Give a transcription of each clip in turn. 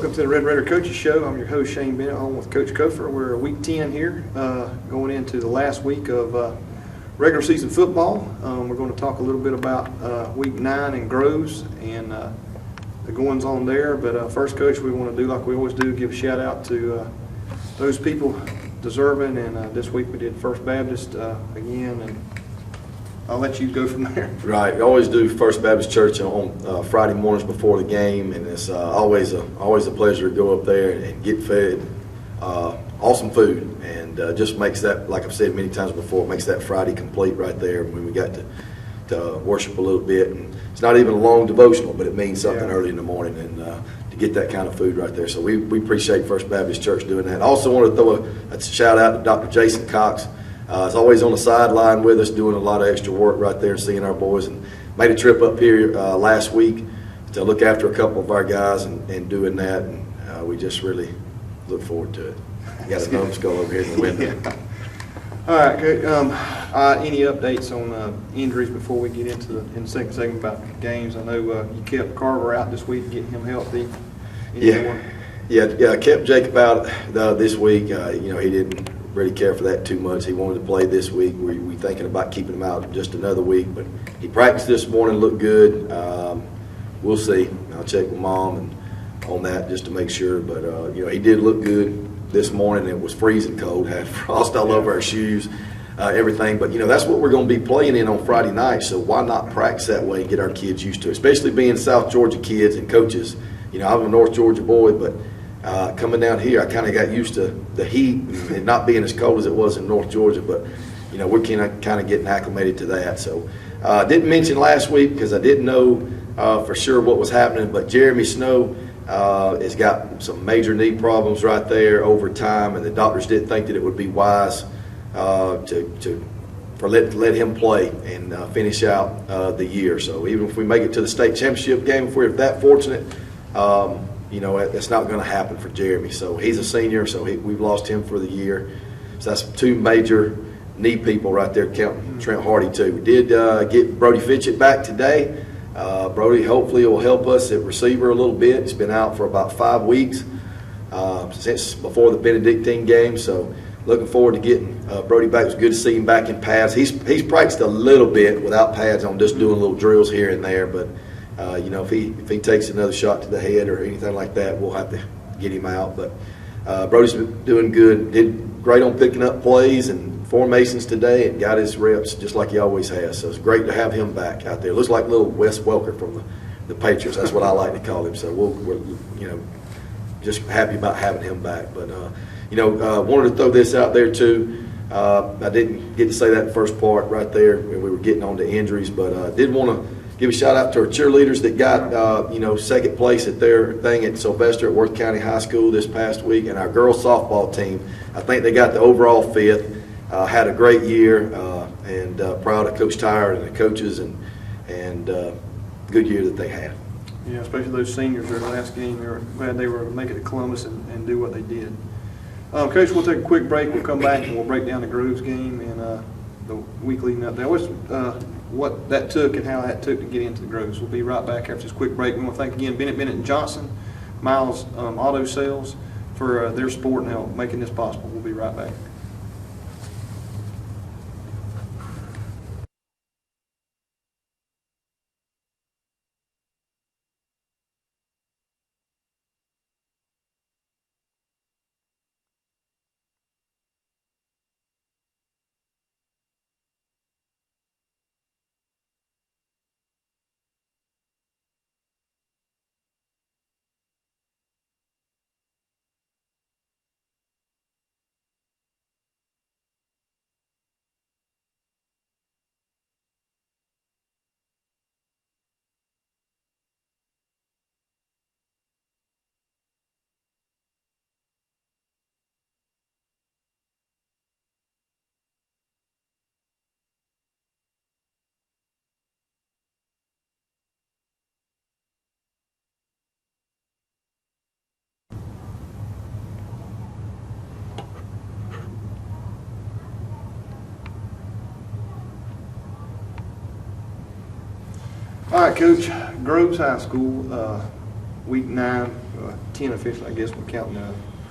Welcome to the Red Raider Coaches Show. I'm your host, Shane Bennett, along with Coach Cofer. We're week 10 here, going into the last week of regular season football. We're going to talk a little bit about week 9 in Groves and the goings on there. But first, Coach, we want to do like we always do, give a shout out to those people deserving. And this week we did First Baptist again, and I'll let you go from there. Right, we always do First Baptist Church on Friday mornings before the game, and it's always a pleasure to go up there and get fed awesome food, and just makes that, like I've said many times before, it makes that Friday complete right there when we got to worship a little bit. And it's not even a long devotional, but it means something early in the morning, and to get that kind of food right there. So we appreciate First Baptist Church doing that. I also want to throw a shout out to Dr. Jason Cox. He's always on the sideline with us, doing a lot of extra work right there and seeing our boys, and made a trip up here last week to look after a couple of our guys and doing that, and we just really look forward to it. We got a numbskull over here in the window. Yeah. All right, good. Any updates on injuries before we get into the second segment about games? I know you kept Carver out this week, getting him healthy. Yeah, kept Jacob out this week. He didn't really care for that too much. He wanted to play this week. We thinking about keeping him out just another week, but he practiced this morning, looked good. We'll see. I'll check with Mom and on that just to make sure, but he did look good this morning. It was freezing cold, had frost all over our shoes, everything, but that's what we're going to be playing in on Friday night, so why not practice that way and get our kids used to it, especially being South Georgia kids and coaches. I'm a North Georgia boy, but coming down here, I kind of got used to the heat and not being as cold as it was in North Georgia, but we're kind of getting acclimated to that. So didn't mention last week because I didn't know for sure what was happening, but Jeremy Snow has got some major knee problems right there over time, and the doctors didn't think that it would be wise to let him play and finish out the year. So even if we make it to the state championship game, if we're that fortunate, it's not going to happen for Jeremy. So he's a senior, so we've lost him for the year. So that's two major knee people right there, counting Trent Hardy too. We did get Brody Fitchett back today. Brody hopefully will help us at receiver a little bit. He's been out for about 5 weeks since before the Benedictine game. So looking forward to getting Brody back. It was good to see him back in pads. He's practiced a little bit without pads on, just doing little drills here and there, but if he takes another shot to the head or anything like that, we'll have to get him out. But Brody's been doing good. Did great on picking up plays and formations today, and got his reps just like he always has. So it's great to have him back out there. Looks like little Wes Welker from the Patriots. That's what I like to call him. So we're just happy about having him back. But wanted to throw this out there too. I didn't get to say that first part right there when we were getting on to injuries, but did want to give a shout out to our cheerleaders that got second place at their thing at Sylvester at Worth County High School this past week, and our girls softball team. I think they got the overall 5th. Had a great year, and proud of Coach Tyre and the coaches, and good year that they had. Yeah, especially those seniors. Their last game, they were glad they were able to make it to Columbus and do what they did. Coach, we'll take a quick break. We'll come back and we'll break down the Groves game and the week leading up there. What that took and how that took to get into the Groves. We'll be right back after this quick break. We want to thank again Bennett & Johnson, Miles Auto Sales, for their support and help making this possible. We'll be right back. All right, Coach. Groves High School week 9, 10 officially, I guess, we're counting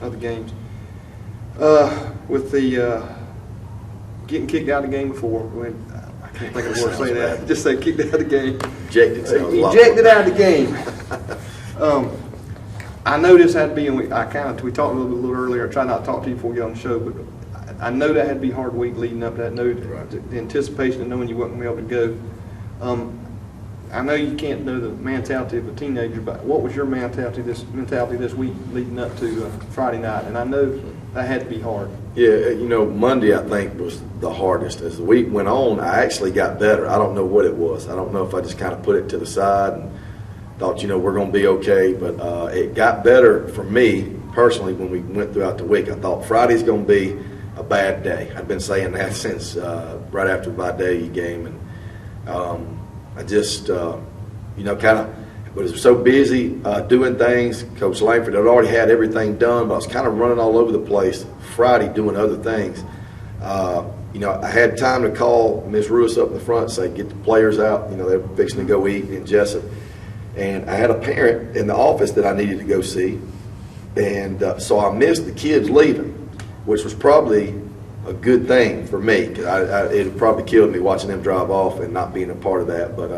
other games. With the getting kicked out of the game before, I can't think of the word to say that. Bad. Just say kicked out of the game. Ejected sounds a lot Ejected out of the game. I know this had to be, and we talked a little earlier. I try not to talk to you before we get on the show, but I know that had to be a hard week leading up to that. The anticipation of knowing you weren't going to be able to go. I know you can't know the mentality of a teenager, but what was your mentality this week leading up to Friday night? And I know that had to be hard. Yeah, Monday I think was the hardest. As the week went on, I actually got better. I don't know what it was. I don't know if I just kind of put it to the side and thought, we're going to be okay. But it got better for me personally when we went throughout the week. I thought Friday's going to be a bad day. I've been saying that since right after the Vidalia game. And I just, was so busy doing things. Coach Langford had already had everything done, but I was kind of running all over the place Friday doing other things. I had time to call Ms. Ruiz up in the front and say, get the players out. They're fixing to go eat in Jessup. And I had a parent in the office that I needed to go see. And so I missed the kids leaving, which was probably a good thing for me, because it probably killed me watching them drive off and not being a part of that. But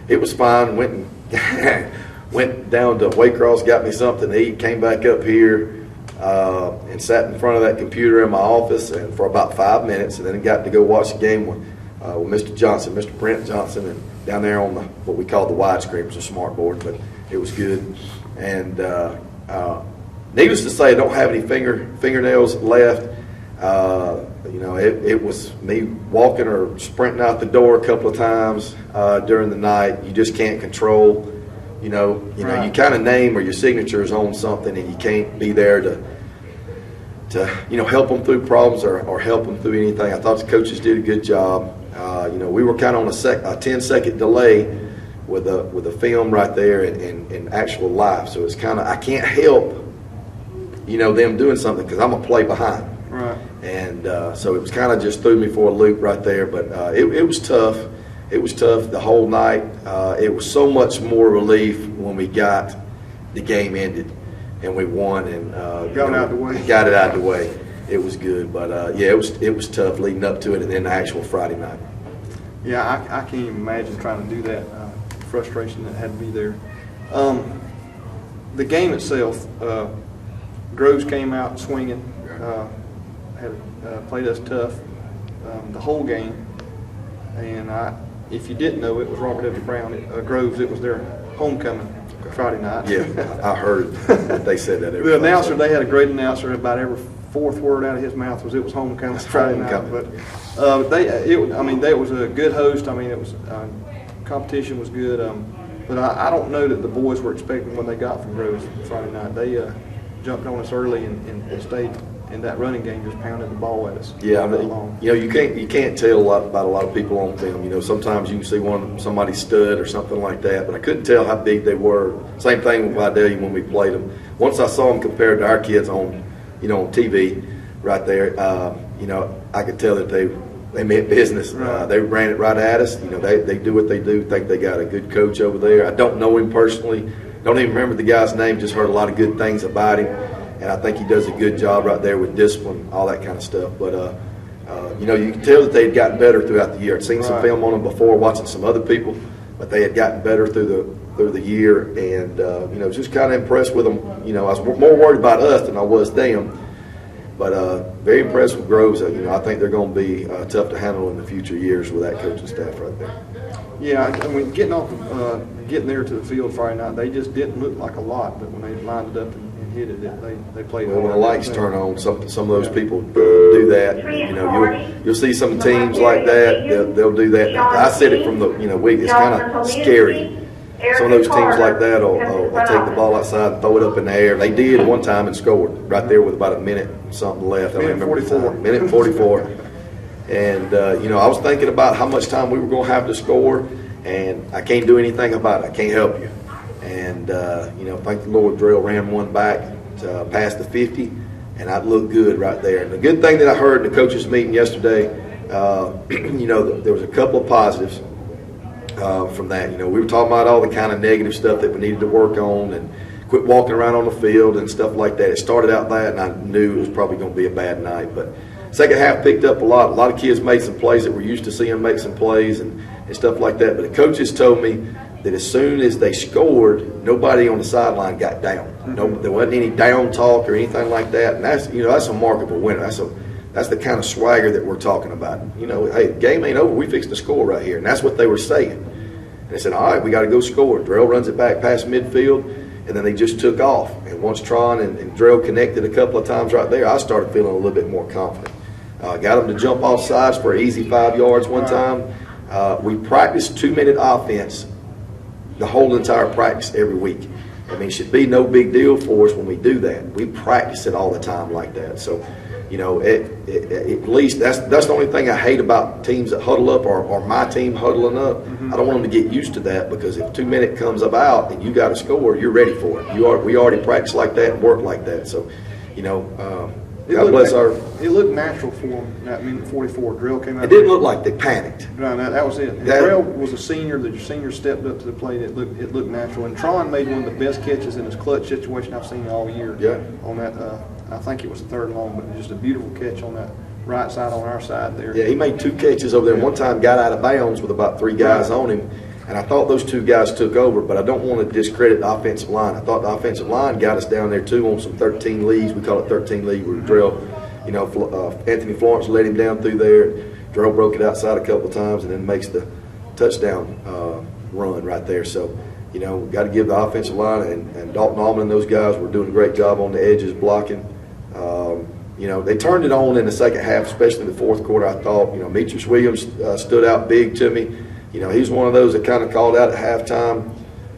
it was fine. Went down to Waycross, got me something to eat, came back up here and sat in front of that computer in my office and for about 5 minutes, and then got to go watch the game with Mr. Johnson, Mr. Brent Johnson, and down there on what we call the widescreen. It was a smart board, but it was good. And needless to say, I don't have any fingernails left. It was me walking or sprinting out the door a couple of times during the night. You just can't control, Right. you kind of name or your signature is on something, and you can't be there to help them through problems or help them through anything. I thought the coaches did a good job. We were kind of on a 10-second delay with a film right there in actual life. So it's kind of, I can't help, them doing something because I'm a play behind. Right. And so it was kind of just threw me for a loop right there. But it was tough. It was tough the whole night. It was so much more relief when we got the game ended and we won and got it out of the way. Got it out of the way. It was good, but it was tough leading up to it, and then the actual Friday night. Yeah, I can't even imagine trying to do that. Frustration that had to be there. The game itself, Groves came out swinging. Played us tough the whole game, and if you didn't know, it was Robert W. Brown at Groves. It was their homecoming Friday night. Yeah, I heard that they said that. The announcer, they had a great announcer. About every fourth word out of his mouth was, "It was homecoming Friday night." But that was a good host. It was competition was good. But I don't know that the boys were expecting what they got from Groves Friday night. They jumped on us early and stayed in that running game, just pounded the ball at us. Yeah, you can't tell about a lot of people on film. Sometimes you can see somebody stud or something like that, but I couldn't tell how big they were. Same thing with Vidalia when we played them. Once I saw them compared to our kids on TV right there, I could tell that they meant business. Right. They ran it right at us. They do what they do. Think they got a good coach over there. I don't know him personally. Don't even remember the guy's name. Just heard a lot of good things about him. And I think he does a good job right there with discipline, all that kind of stuff. But, you can tell that they had gotten better throughout the year. I'd seen some film on them before, watching some other people, but they had gotten better through the year. And, just kind of impressed with them. I was more worried about us than I was them. But very impressed with Groves. I think they're going to be tough to handle in the future years with that coaching staff right there. Yeah, getting there to the field Friday night, they just didn't look like a lot, but when they lined it up and hit it, they played. Well, when the lights turn on, some of those people do that. You'll see some teams like that. They'll do that. I said it from the week. It's kind of scary. Some of those teams like that will take the ball outside and throw it up in the air. They did one time and scored right there with about a minute something left. I don't remember the time. Minute 44. And I was thinking about how much time we were going to have to score, and I can't do anything about it. I can't help you. And thank the Lord, Drell ran one back to past the 50, and I looked good right there. And the good thing that I heard in the coaches' meeting yesterday, there was a couple of positives. from that. We were talking about all the kind of negative stuff that we needed to work on and quit walking around on the field and stuff like that. It started out bad, and I knew it was probably going to be a bad night. But second half picked up a lot. A lot of kids made some plays that we're used to seeing make some plays and stuff like that. But the coaches told me that as soon as they scored, nobody on the sideline got down. No, there wasn't any down talk or anything like that. And that's a mark of a winner. That's the kind of swagger that we're talking about. Hey, the game ain't over. We fixed the score right here. And that's what they were saying. And they said, all right, we got to go score. Drell runs it back past midfield, and then they just took off. And once Tron and Drell connected a couple of times right there, I started feeling a little bit more confident. Got them to jump off sides for an easy 5 yards one time. We practiced 2-minute offense the whole entire practice every week. I mean, it should be no big deal for us when we do that. We practice it all the time like that. So, at least that's the only thing I hate about teams that huddle up or my team huddling up. I don't want them to get used to that, because if 2 minute comes about and you got to score, you're ready for it. We already practice like that and work like that. So, God bless our. It looked natural for them. That minute 44, Drell came out. It didn't look like they panicked. Right, that was it. Drell was a senior. The senior stepped up to the plate. It looked natural. And Tron made one of the best catches in his clutch situation I've seen all year. Yeah. On that, I think it was the third long, but just a beautiful catch on that right side on our side there. Yeah, he made 2 catches over there. One time got out of bounds with about 3 guys on him. And I thought those 2 guys took over, but I don't want to discredit the offensive line. I thought the offensive line got us down there too on some 13 leads. We call it 13 lead where Drell, Anthony Florence led him down through there. Drell broke it outside a couple of times and then makes the touchdown run right there. So, got to give the offensive line and Dalton Allman and those guys were doing a great job on the edges blocking. They turned it on in the second half, especially the fourth quarter. I thought, Demetrius Williams stood out big to me. He's one of those that kind of called out at halftime,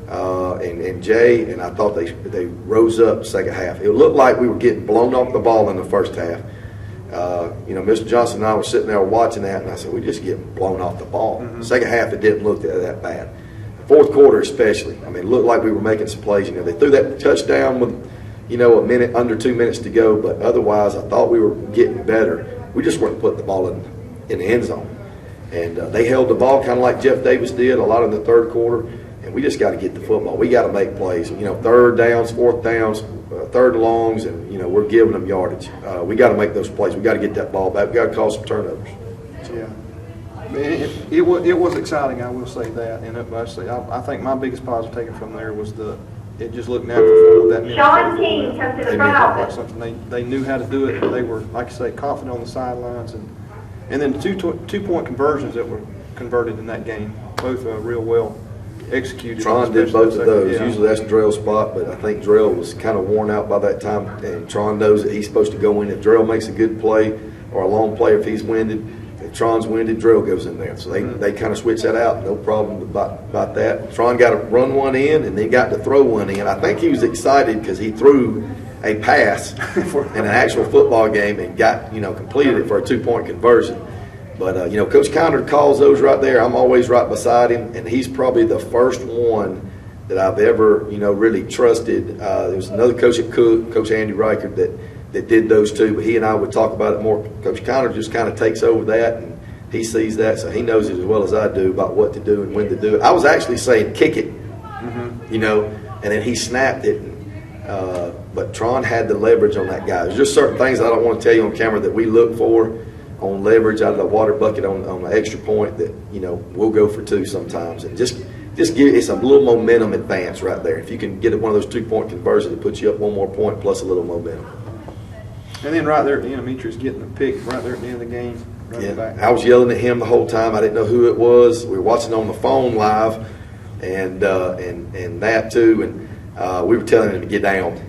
and Jay, and I thought they rose up second half. It looked like we were getting blown off the ball in the first half. Mr. Johnson and I were sitting there watching that, and I said, we just getting blown off the ball. Second half, it didn't look that bad. Fourth quarter especially, it looked like we were making some plays. They threw that touchdown with, under 2 minutes to go, but otherwise I thought we were getting better. We just weren't putting the ball in the end zone. And they held the ball kind of like Jeff Davis did a lot in the third quarter, and we just got to get the football. We got to make plays. Third downs, fourth downs, third and longs, and, we're giving them yardage. We got to make those plays. We got to get that ball back. We got to cause some turnovers. Yeah. It was exciting, I will say that. And I think my biggest positive taken from there was it just looked natural for that minute. Sean King comes to the front office. Something they knew how to do it. They were, like you say, confident on the sidelines. And then the two-point conversions that were converted in that game, both real well executed. Tron did both of those. Yeah. Usually that's Drell's spot, but I think Drell was kind of worn out by that time, and Tron knows that he's supposed to go in. If Drell makes a good play or a long play, if he's winded, if Tron's winded, Drell goes in there. So they kind of switch that out. No problem about that. Tron got to run one in, and then got to throw one in. I think he was excited because he threw a pass in an actual football game and got, completed it for a 2-point conversion. But, Coach Conner calls those right there. I'm always right beside him, and he's probably the first one that I've ever, really trusted. There was another coach at Cook, Coach Andy Reichert, that did those two, but he and I would talk about it more. Coach Conner just kind of takes over that, and he sees that, so he knows it as well as I do about what to do and when to do it. I was actually saying kick it, and then he snapped it. But Tron had the leverage on that guy. There's just certain things I don't want to tell you on camera that we look for on leverage out of the water bucket on the extra point that, we'll go for 2 sometimes. And just give it's a little momentum advance right there. If you can get one of those 2-point conversions that puts you up 1 more point plus a little momentum. And then right there at the end, Demetrius getting the pick right there at the end of the game. Yeah, back. I was yelling at him the whole time. I didn't know who it was. We were watching on the phone live, and that too. And we were telling him to get down.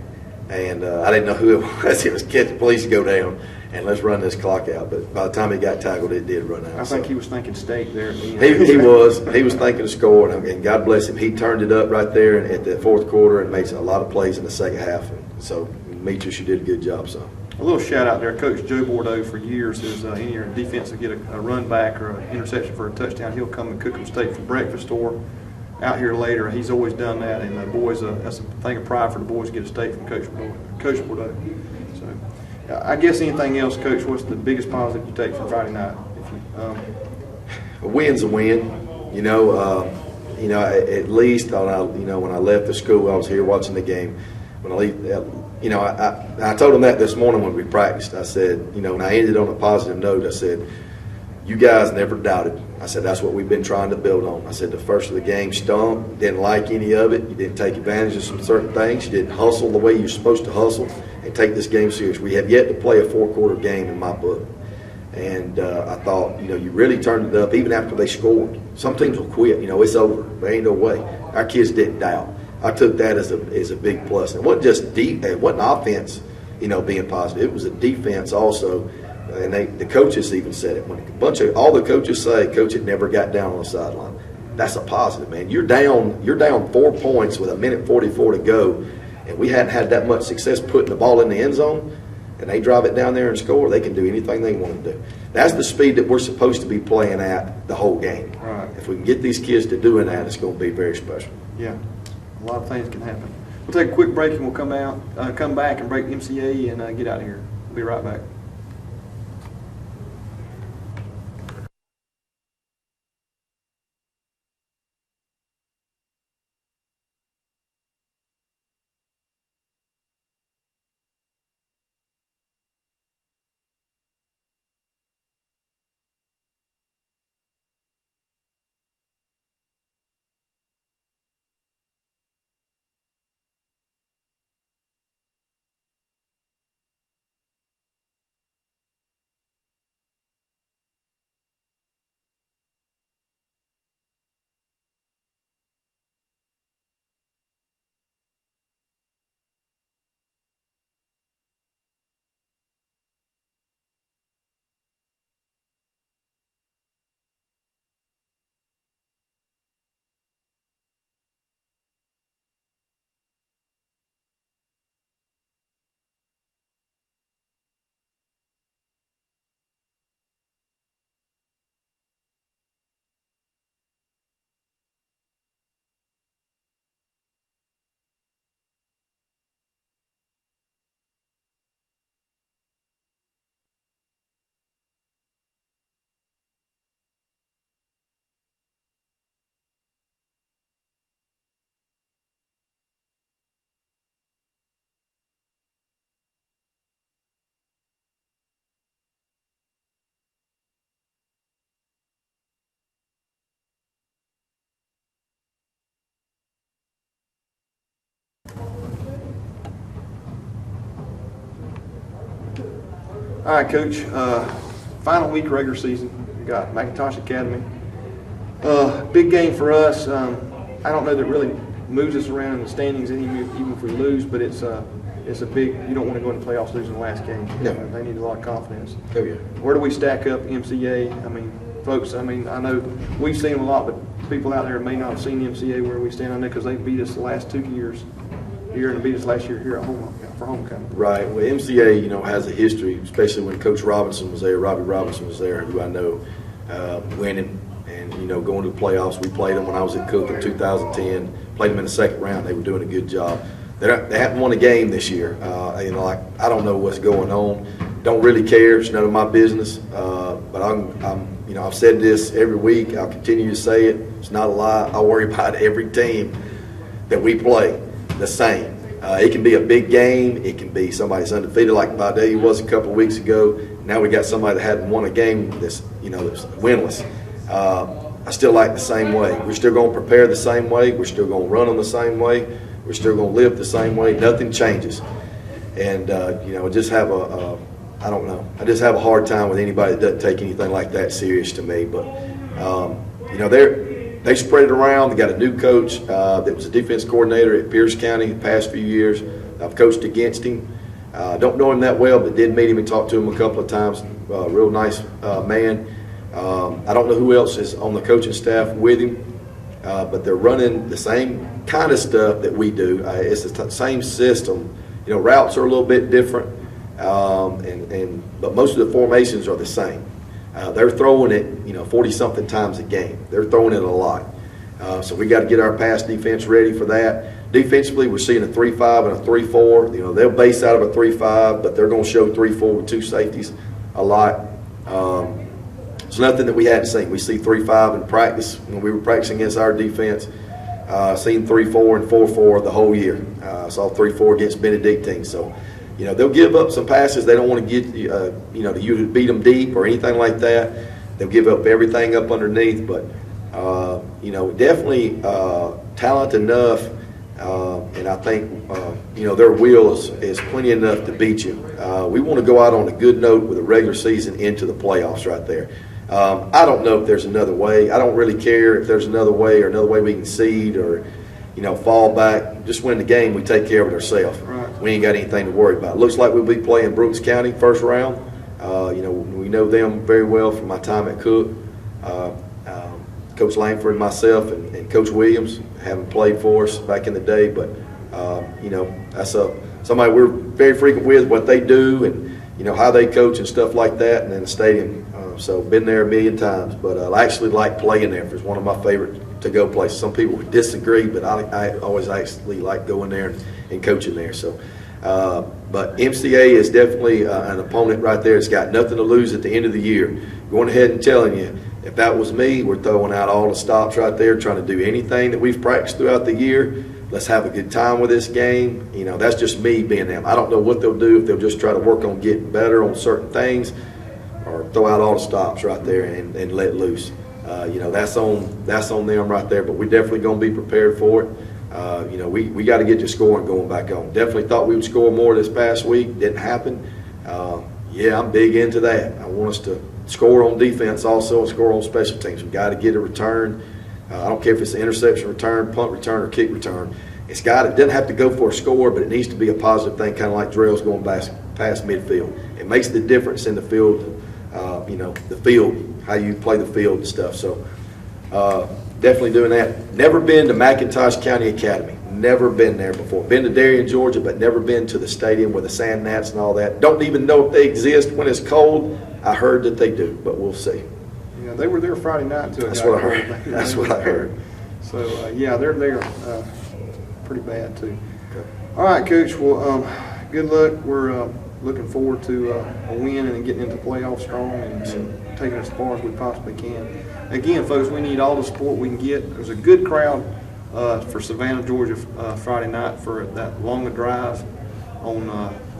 And I didn't know who it was. It was get the police to go down and let's run this clock out. But by the time he got tackled, it did run out. I think he was thinking state there. He was thinking of scoring, and God bless him. He turned it up right there at the fourth quarter and made a lot of plays in the second half. And so, Demetrius, you did a good job. So a little shout out there, Coach Joe Bordeaux for years is any defense to get a run back or an interception for a touchdown, he'll come and cook them steak for breakfast or out here later. He's always done that, and the boys, that's a thing of pride for the boys to get a steak from Coach Bordeaux. So, I guess anything else, Coach, what's the biggest positive you take from Friday night? A win's a win. you know, at least on, you know, when I left the school, I was here watching the game. When I leave, you know, I told them that this morning when we practiced. I said, you know, and I ended on a positive note. I said, you guys never doubted. I said, that's what we've been trying to build on. I said, the first of the game stunk, didn't like any of it. You didn't take advantage of some certain things. You didn't hustle the way you're supposed to hustle and take this game serious. We have yet to play a four-quarter game in my book. And I thought, you know, you really turned it up even after they scored. Some teams will quit. You know, it's over. There ain't no way. Our kids didn't doubt. I took that as a big plus. And it wasn't just it wasn't offense, you know, being positive. It was a defense also. And the coaches even said it. When all the coaches say, Coach, it never got down on the sideline. That's a positive, man. You're down 4 points with 1:44 to go, and we hadn't had that much success putting the ball in the end zone, and they drive it down there and score. They can do anything they want to do. That's the speed that we're supposed to be playing at the whole game. Right. If we can get these kids to doing that, it's going to be very special. Yeah, a lot of things can happen. We'll take a quick break and we'll come back and break MCA and get out of here. We'll be right back. All right, Coach. Final week regular season. We got McIntosh Academy. Big game for us. I don't know that it really moves us around in the standings even if we lose, but it's a big. You don't want to go into playoffs losing the last game. No. They need a lot of confidence. Oh yeah. Where do we stack up MCA? I mean, folks. I mean, I know we've seen them a lot, but people out there may not have seen MCA where we stand on there because they beat us the last 2 years. And beat us last year here at home for homecoming. Right. Well, MCA, you know, has a history, especially when Coach Robinson was there. Robbie Robinson was there, who I know, winning and, you know, going to the playoffs. We played them when I was at Cook in 2010. Played them in the second round. They were doing a good job. They haven't won a game this year. You know, like, I don't know what's going on. Don't really care. It's none of my business. But I'm, you know, I've said this every week. I'll continue to say it. It's not a lie. I worry about every team that we play the same. It can be a big game. It can be somebody's undefeated like Vidalia was a couple of weeks ago. Now we got somebody that hadn't won a game that's, you know, that's winless. I still like the same way. We're still going to prepare the same way. We're still going to run them the same way. We're still going to live the same way. Nothing changes. And, you know, I just have I don't know. I just have a hard time with anybody that doesn't take anything like that serious to me. But, you know, they spread it around. They got a new coach that was a defense coordinator at Pierce County the past few years. I've coached against him. Don't know him that well, but did meet him and talk to him a couple of times. Real nice man. I don't know who else is on the coaching staff with him, but they're running the same kind of stuff that we do. It's the same system. You know, routes are a little bit different, but most of the formations are the same. They're throwing it, you know, 40-something times a game. They're throwing it a lot. So we got to get our pass defense ready for that. Defensively, we're seeing a 3-5 and a 3-4. You know, they'll base out of a 3-5, but they're going to show 3-4 with two safeties a lot. It's nothing that we hadn't seen. We see 3-5 in practice when we were practicing against our defense. Seen 3-4 and 4-4 the whole year. Saw 3-4 against Benedictine. So, you know, they'll give up some passes. They don't want to get you know, you to beat them deep or anything like that. They'll give up everything up underneath, but you know, definitely talented enough. And I think, you know, their will is plenty enough to beat you. We want to go out on a good note with a regular season into the playoffs right there. I don't know if there's another way. I don't really care if there's another way or another way we can seed or, you know, fall back. Just win the game. We take care of it ourselves. Right. We ain't got anything to worry about. Looks like we'll be playing Brooks County first round. You know, we know them very well from my time at Cook. Coach Langford, myself, and Coach Williams haven't played for us back in the day, but you know, that's somebody we're very frequent with, what they do and, you know, how they coach and stuff like that, and then the stadium. So been there a million times, but I actually like playing there. It's one of my favorite to-go places. Some people would disagree, but I always actually like going there and coaching there. So, but MCA is definitely an opponent right there. It's got nothing to lose at the end of the year. Going ahead and telling you, if that was me, we're throwing out all the stops right there, trying to do anything that we've practiced throughout the year. Let's have a good time with this game. You know, that's just me being them. I don't know what they'll do, if they'll just try to work on getting better on certain things or throw out all the stops right there and let loose. You know, that's on them right there, but we're definitely going to be prepared for it. You know, we got to get the scoring going back on. Definitely thought we would score more this past week. Didn't happen. Yeah, I'm big into that. I want us to score on defense also and score on special teams. We've got to get a return. I don't care if it's an interception return, punt return, or kick return. It doesn't have to go for a score, but it needs to be a positive thing, kind of like drills going past midfield. It makes the difference in the field, you know, the field, how you play the field and stuff. So definitely doing that. Never been to McIntosh County Academy. Never been there before. Been to Darien, Georgia, but never been to the stadium with the sand gnats and all that. Don't even know if they exist when it's cold. I heard that they do, but we'll see. Yeah, they were there Friday night too. That's what I heard. That's what I heard. So yeah, they're there pretty bad too. Okay. All right, Coach. Well, good luck. We're looking forward to a win and getting into the playoffs strong and taking it as far as we possibly can. Again, folks, we need all the support we can get. There's a good crowd for Savannah, Georgia, Friday night for that longer drive on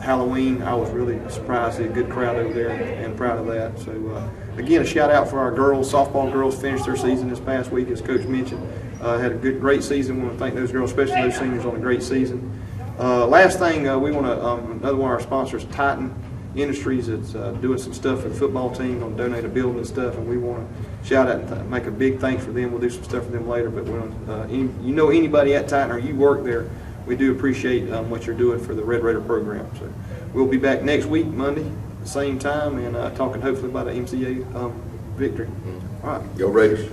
Halloween. I was really surprised to see a good crowd over there and proud of that. So again, a shout out for our girls. Softball girls finished their season this past week, as Coach mentioned. Had a great season. We want to thank those girls, especially those seniors, on a great season. Last thing, we want to, another one of our sponsors, Titan Industries, that's doing some stuff for the football team, going to donate a building and stuff, and we want to shout out and make a big thanks for them. We'll do some stuff for them later, but you know anybody at Titan or you work there, we do appreciate what you're doing for the Red Raider program. So we'll be back next week, Monday, the same time, and talking hopefully about an MCA victory. All right. Go Raiders.